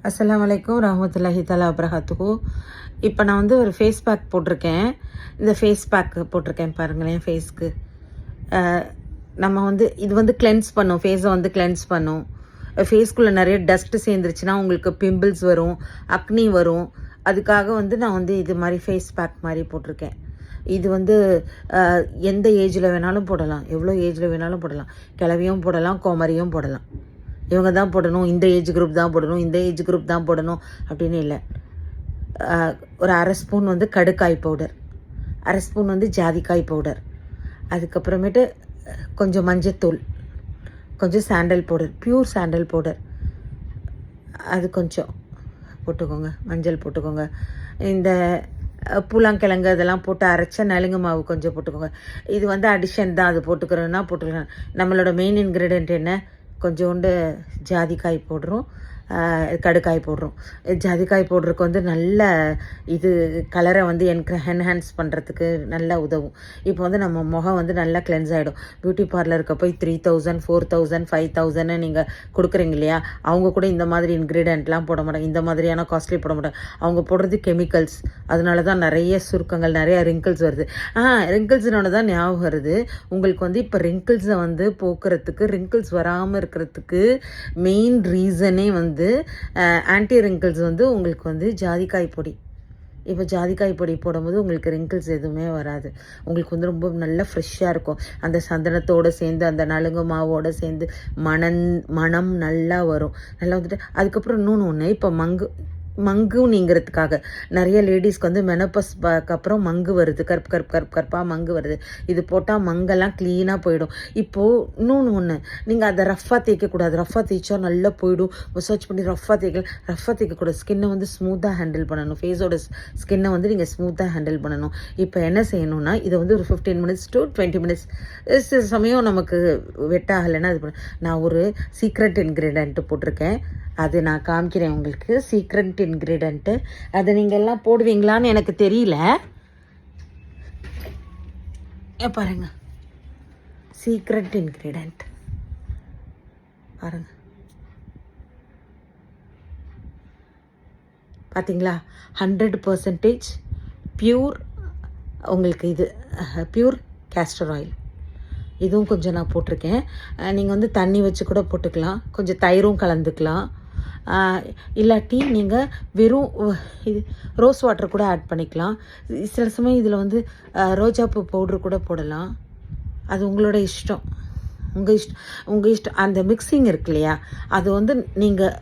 அஸ்ஸலாமு அலைக்கும் ரஹ்மத்துல்லாஹி தஆலா வபரகாத்துஹு. இப்போ நான் வந்து ஒரு ஃபேஸ் பேக் போட்டிருக்கேன். இந்த ஃபேஸ் பேக் போட்டிருக்கேன் பாருங்களேன் ஃபேஸ்க்கு. நம்ம வந்து இது வந்து கிளென்ஸ் பண்ணும், ஃபேஸை வந்து கிளென்ஸ் பண்ணும். ஃபேஸ்க்குள்ளே நிறைய டஸ்ட்டு சேர்ந்துருச்சுன்னா உங்களுக்கு பிம்பிள்ஸ் வரும், அக்னி வரும். அதுக்காக வந்து நான் வந்து இது மாதிரி ஃபேஸ் பேக் மாதிரி போட்டிருக்கேன். இது வந்து எந்த ஏஜில் வேணாலும் போடலாம், எவ்வளோ ஏஜில் வேணாலும் போடலாம். கிழவியும் போடலாம், கோமரியும் போடலாம். இவங்க தான் போடணும், இந்த ஏஜ் குரூப் தான் போடணும், இந்த ஏஜ் குரூப் தான் போடணும் அப்படின்னு இல்லை. ஒரு அரை ஸ்பூன் வந்து கடுக்காய் பவுடர், அரை ஸ்பூன் வந்து ஜாதிக்காய் பவுடர், அதுக்கப்புறமேட்டு கொஞ்சம் மஞ்சத்தூள், கொஞ்சம் sandal powder, pure sandal powder, அது கொஞ்சம் போட்டுக்கோங்க, மஞ்சள் போட்டுக்கோங்க. இந்த பூலாங்கிழங்கு அதெல்லாம் போட்டு அரைச்ச நலுங்கு மாவு கொஞ்சம் போட்டுக்கோங்க. இது வந்து அடிஷன் தான், அது போட்டுக்கிறோன்னா போட்டுக்கலாம். நம்மளோட மெயின் இன்க்ரீடியன்ட் என்ன, கொஞ்சோண்டு ஜாதிக்காய் போடுறோம், கடுக்காய் போடுறோம். ஜாதிக்காய் பவுடருக்கு வந்து நல்ல இது கலரை வந்து என்ஹான்ஸ் பண்ணுறதுக்கு நல்லா உதவும். இப்போ வந்து நம்ம முகம் வந்து நல்லா கிளென்ஸ் ஆகிடும். பியூட்டி பார்லருக்கு போய் 3000 4000 5000 நீங்கள் கொடுக்குறீங்க இல்லையா, அவங்க கூட இந்த மாதிரி இன்க்ரீடியண்ட்லாம் போட மாட்டாங்க, இந்த மாதிரியான காஸ்ட்லி போட மாட்டாங்க. அவங்க போடுறது கெமிக்கல்ஸ். அதனால தான் நிறைய சுருக்கங்கள், நிறைய ரிங்கிள்ஸ் வருது. ரிங்கிள்ஸ்னோட தான் ஞாபகம் வருது உங்களுக்கு வந்து இப்போ ரிங்கிள்ஸை வந்து போக்குறதுக்கு, ரிங்கிள்ஸ் வராமல் இருக்கிறதுக்கு மெயின் ரீசனே வந்து ஆன்டி ரிங்கிள்ஸ் வந்து உங்களுக்கு வந்து ஜாதிக்காய் பொடி. இப்போ ஜாதிக்காய் பொடி போடும்போது உங்களுக்கு ரிங்கிள்ஸ் எதுவுமே வராது. உங்களுக்கு வந்து ரொம்ப நல்லா ஃப்ரெஷ்ஷாக இருக்கும். அந்த சந்தனத்தோடு சேர்ந்து, அந்த நலுங்கு மாவோடு சேர்ந்து மனம் நல்லா வரும். நல்லா வந்துட்டு அதுக்கப்புறம் இன்னொன்று ஒன்று, இப்போ மங்கு நீங்கிறதுக்காக நிறைய லேடிஸ்க்கு வந்து மெனோபாஸ்க்கு அப்புறம் மங்கு வருது, கருப்பாக மங்கு வருது. இது போட்டால் மங்கெல்லாம் க்ளீனாக போயிடும். இப்போது இன்னொன்று ஒன்று, நீங்கள் அதை ரஃப்பாக தேய்க்கக்கூடாது. ரஃப்பாக தேய்ச்சா நல்லா போயிடும். மசாஜ் பண்ணி ரஃப்பாக தேய்க்கக்கூடாது. ஸ்கின்னை வந்து ஸ்மூத்தாக ஹேண்டில் பண்ணணும். ஃபேஸோட ஸ்கின்னை வந்து நீங்கள் ஸ்மூத்தாக ஹேண்டில் பண்ணணும். இப்போ என்ன செய்யணும்னா, இதை வந்து ஒரு 15 minutes to 20 minutes, சில சமயம் நமக்கு வெட்டாகலைன்னா அது நான் ஒரு சீக்ரெட் இன்க்ரீடியன்ட்டு போட்டிருக்கேன். அது நான் காமிக்கிறேன் உங்களுக்கு, சீக்ரெட் இன்க்ரீடியன்ட்டு. அதை நீங்கள் எல்லாம் போடுவீங்களான்னு எனக்கு தெரியல. பாருங்க, சீக்ரெட் இன்க்ரீடியன்ட் பாருங்க, பார்த்தீங்களா? 100% பியூர். உங்களுக்கு இது பியூர் கேஸ்டர் ஆயில். இதுவும் கொஞ்சம் நான் போட்டிருக்கேன். நீங்கள் வந்து தண்ணி வச்சு கூட போட்டுக்கலாம், கொஞ்சம் தயிரும் கலந்துக்கலாம். இல்லாட்டி நீங்கள் வெறும் இது ரோஸ் வாட்டர் கூட ஆட் பண்ணிக்கலாம். சில சமயம் இதில் வந்து ரோஜாப்பூ பவுட்ரு கூட போடலாம். அது உங்களோட இஷ்டம், உங்கள் இஷ்டம். அந்த மிக்சிங் இருக்கு இல்லையா, அது வந்து நீங்கள்